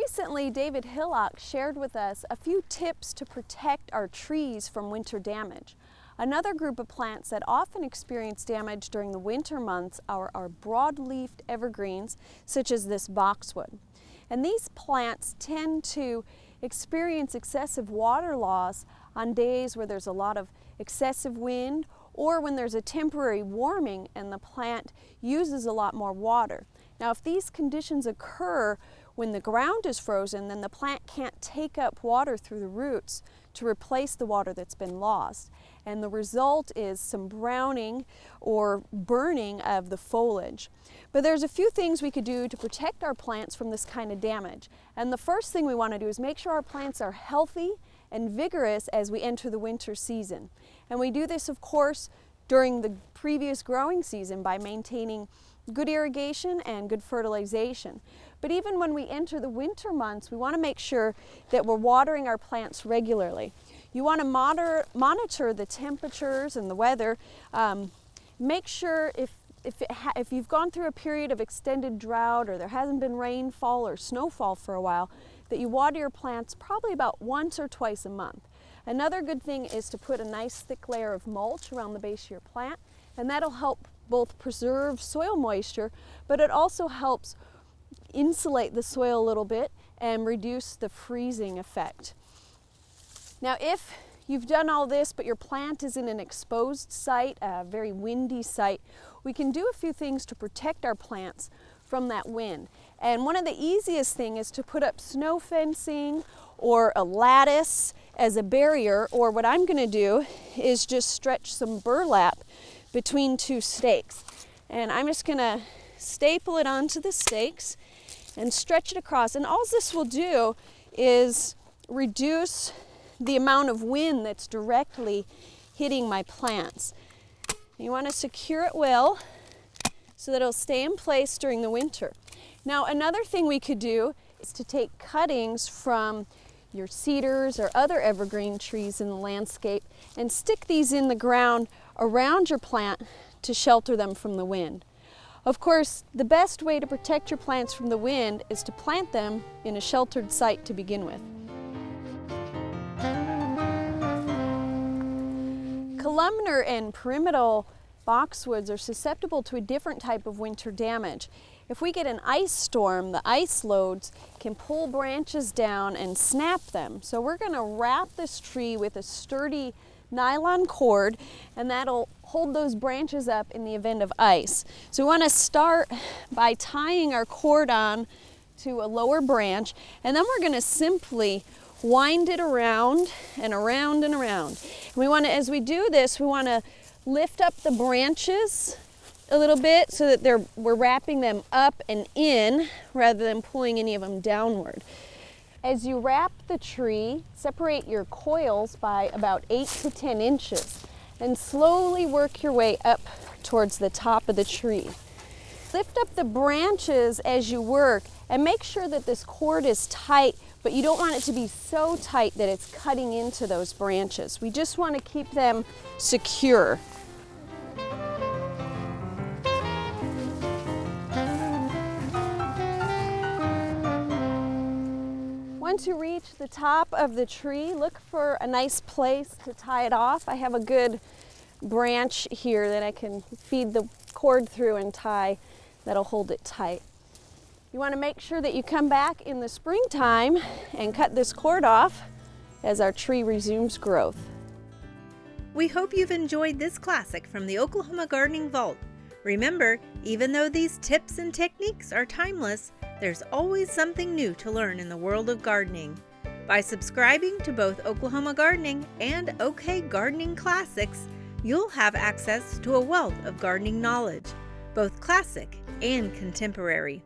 Recently, David Hillock shared with us a few tips to protect our trees from winter damage. Another group of plants that often experience damage during the winter months are our broad-leafed evergreens, such as this boxwood. And these plants tend to experience excessive water loss on days where there's a lot of excessive wind or when there's a temporary warming and the plant uses a lot more water. Now, if these conditions occur when the ground is frozen, then the plant can't take up water through the roots to replace the water that's been lost. And the result is some browning or burning of the foliage. But there's a few things we could do to protect our plants from this kind of damage. And the first thing we want to do is make sure our plants are healthy and vigorous as we enter the winter season. And we do this, of course, during the previous growing season by maintaining good irrigation and good fertilization. But even when we enter the winter months, we want to make sure that we're watering our plants regularly. You want to monitor the temperatures and the weather. Make sure if you've gone through a period of extended drought or there hasn't been rainfall or snowfall for a while, that you water your plants probably about once or twice a month. Another good thing is to put a nice thick layer of mulch around the base of your plant, and that'll help both preserve soil moisture, but it also helps insulate the soil a little bit and reduce the freezing effect. Now, if you've done all this but your plant is in an exposed site, a very windy site, we can do a few things to protect our plants from that wind. And one of the easiest things is to put up snow fencing or a lattice as a barrier, or what I'm going to do is just stretch some burlap between two stakes. And I'm just going to staple it onto the stakes and stretch it across. And all this will do is reduce the amount of wind that's directly hitting my plants. You want to secure it well so that it'll stay in place during the winter. Now, another thing we could do is to take cuttings from your cedars or other evergreen trees in the landscape and stick these in the ground around your plant to shelter them from the wind. Of course, the best way to protect your plants from the wind is to plant them in a sheltered site to begin with. Columnar and pyramidal boxwoods are susceptible to a different type of winter damage. If we get an ice storm, the ice loads can pull branches down and snap them. So we're going to wrap this tree with a sturdy nylon cord, and that'll hold those branches up in the event of ice. So we want to start by tying our cord on to a lower branch, and then we're going to simply wind it around and around and around. And we want to, as we do this, we want to lift up the branches a little bit so that we're wrapping them up and in rather than pulling any of them downward. As you wrap the tree, separate your coils by about 8 to 10 inches and slowly work your way up towards the top of the tree. Lift up the branches as you work and make sure that this cord is tight, but you don't want it to be so tight that it's cutting into those branches. We just want to keep them secure. Once you reach the top of the tree, look for a nice place to tie it off. I have a good branch here that I can feed the cord through and tie that'll hold it tight. You want to make sure that you come back in the springtime and cut this cord off as our tree resumes growth. We hope you've enjoyed this classic from the Oklahoma Gardening Vault. Remember, even though these tips and techniques are timeless, there's always something new to learn in the world of gardening. By subscribing to both Oklahoma Gardening and OK Gardening Classics, you'll have access to a wealth of gardening knowledge, both classic and contemporary.